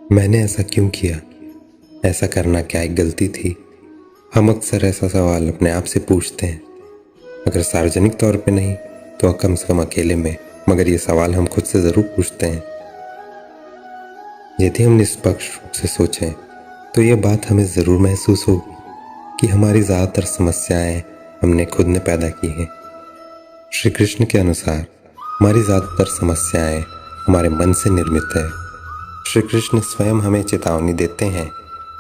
मैंने ऐसा क्यों किया? ऐसा करना क्या एक गलती थी? हम अक्सर ऐसा सवाल अपने आप से पूछते हैं। अगर सार्वजनिक तौर पे नहीं तो कम से कम अकेले में, मगर ये सवाल हम खुद से ज़रूर पूछते हैं। यदि हम निष्पक्ष रूप से सोचें तो यह बात हमें ज़रूर महसूस होगी कि हमारी ज़्यादातर समस्याएं हमने खुद ने पैदा की हैं। श्री कृष्ण के अनुसार हमारी ज़्यादातर समस्याएं हमारे मन से निर्मित है। श्री कृष्ण स्वयं हमें चेतावनी देते हैं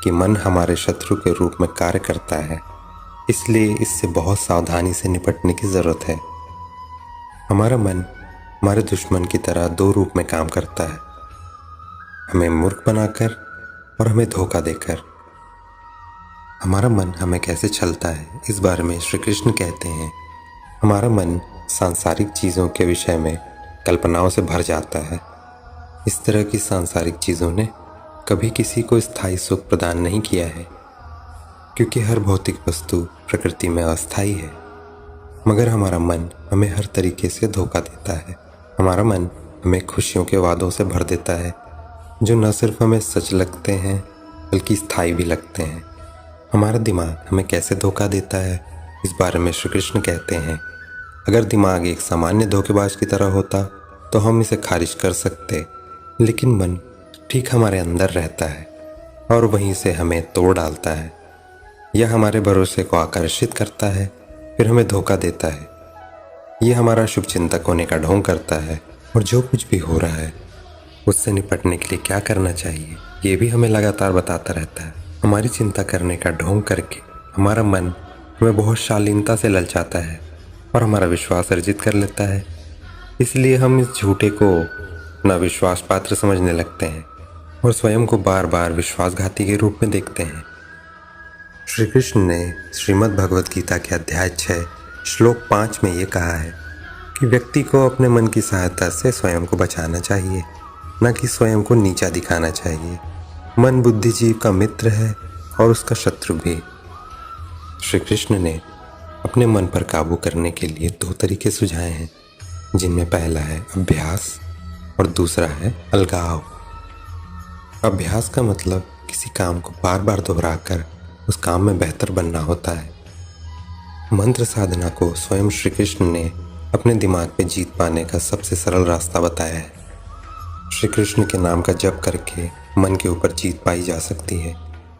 कि मन हमारे शत्रु के रूप में कार्य करता है, इसलिए इससे बहुत सावधानी से निपटने की ज़रूरत है। हमारा मन हमारे दुश्मन की तरह दो रूप में काम करता है, हमें मूर्ख बनाकर और हमें धोखा देकर। हमारा मन हमें कैसे छलता है, इस बारे में श्री कृष्ण कहते हैं, हमारा मन सांसारिक चीज़ों के विषय में कल्पनाओं से भर जाता है। इस तरह की सांसारिक चीज़ों ने कभी किसी को स्थायी सुख प्रदान नहीं किया है, क्योंकि हर भौतिक वस्तु प्रकृति में अस्थायी है। मगर हमारा मन हमें हर तरीके से धोखा देता है। हमारा मन हमें खुशियों के वादों से भर देता है, जो न सिर्फ हमें सच लगते हैं बल्कि स्थायी भी लगते हैं। हमारा दिमाग हमें कैसे धोखा देता है, इस बारे में श्री कृष्ण कहते हैं, अगर दिमाग एक सामान्य धोखेबाज की तरह होता तो हम इसे खारिज कर सकते, लेकिन मन ठीक हमारे अंदर रहता है और वहीं से हमें तोड़ डालता है। यह हमारे भरोसे को आकर्षित करता है, फिर हमें धोखा देता है। यह हमारा शुभचिंतक होने का ढोंग करता है और जो कुछ भी हो रहा है उससे निपटने के लिए क्या करना चाहिए ये भी हमें लगातार बताता रहता है। हमारी चिंता करने का ढोंग करके हमारा मन हमें बहुत शालीनता से ललचाता है और हमारा विश्वास अर्जित कर लेता है। इसलिए हम इस झूठे को अपना विश्वास पात्र समझने लगते हैं और स्वयं को बार बार विश्वासघाती के रूप में देखते हैं। श्री कृष्ण ने श्रीमद् भगवद गीता के अध्याय 6 श्लोक 5 में ये कहा है कि व्यक्ति को अपने मन की सहायता से स्वयं को बचाना चाहिए, न कि स्वयं को नीचा दिखाना चाहिए। मन बुद्धिजीव का मित्र है और उसका शत्रु भी। श्री कृष्ण ने अपने मन पर काबू करने के लिए 2 तरीके सुझाए हैं, जिनमें पहला है अभ्यास और दूसरा है अलगाव। अभ्यास का मतलब किसी काम को बार बार दोहराकर उस काम में बेहतर बनना होता है। मंत्र साधना को स्वयं श्री कृष्ण ने अपने दिमाग पे जीत पाने का सबसे सरल रास्ता बताया है। श्री कृष्ण के नाम का जप करके मन के ऊपर जीत पाई जा सकती है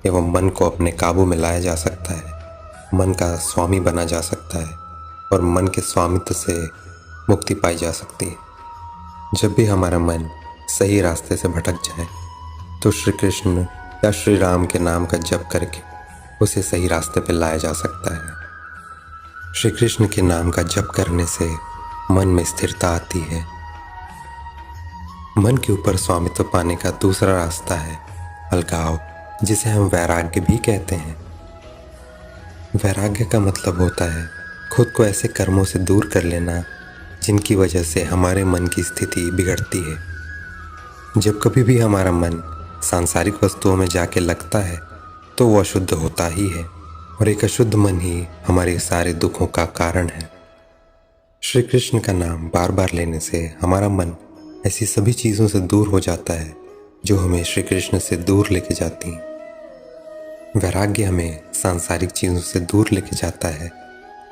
एवं मन को अपने काबू में लाया जा सकता है, मन का स्वामी बना जा सकता है और मन के स्वामित्व से मुक्ति पाई जा सकती है। जब भी हमारा मन सही रास्ते से भटक जाए तो श्री कृष्ण या श्री राम के नाम का जप करके उसे सही रास्ते पर लाया जा सकता है। श्री कृष्ण के नाम का जप करने से मन में स्थिरता आती है। मन के ऊपर स्वामित्व पाने का दूसरा रास्ता है अलगाव, जिसे हम वैराग्य भी कहते हैं। वैराग्य का मतलब होता है खुद को ऐसे कर्मों से दूर कर लेना जिनकी वजह से हमारे मन की स्थिति बिगड़ती है। जब कभी भी हमारा मन सांसारिक वस्तुओं में जाके लगता है तो वो अशुद्ध होता ही है और एक अशुद्ध मन ही हमारे सारे दुखों का कारण है। श्री कृष्ण का नाम बार बार लेने से हमारा मन ऐसी सभी चीज़ों से दूर हो जाता है जो हमें श्री कृष्ण से दूर लेके जाती हैं। वैराग्य हमें सांसारिक चीज़ों से दूर लेके जाता है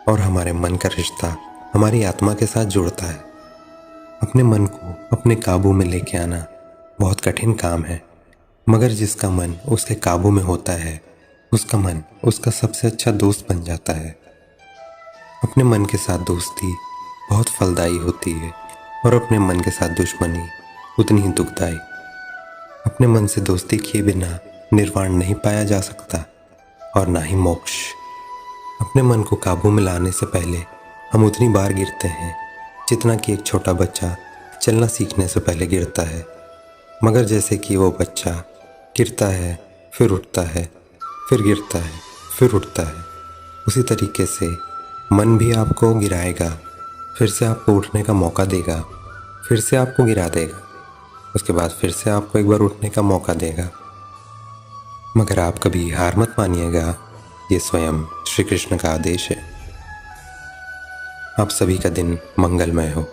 और हमारे मन का रिश्ता हमारी आत्मा के साथ जोड़ता है। अपने मन को अपने काबू में लेके आना बहुत कठिन काम है, मगर जिसका मन उसके काबू में होता है उसका मन उसका सबसे अच्छा दोस्त बन जाता है। अपने मन के साथ दोस्ती बहुत फलदायी होती है और अपने मन के साथ दुश्मनी उतनी ही दुखदायी। अपने मन से दोस्ती किए बिना निर्वाण नहीं पाया जा सकता और ना ही मोक्ष। अपने मन को काबू में लाने से पहले हम उतनी बार गिरते हैं जितना कि एक छोटा बच्चा चलना सीखने से पहले गिरता है, मगर जैसे कि वो बच्चा गिरता है फिर उठता है, फिर गिरता है फिर उठता है, उसी तरीके से मन भी आपको गिराएगा, फिर से आपको उठने का मौका देगा, फिर से आपको गिरा देगा, उसके बाद फिर से आपको एक बार उठने का मौका देगा। मगर आप कभी हार मत मानिएगा, ये स्वयं श्री कृष्ण का आदेश है। आप सभी का दिन मंगलमय हो।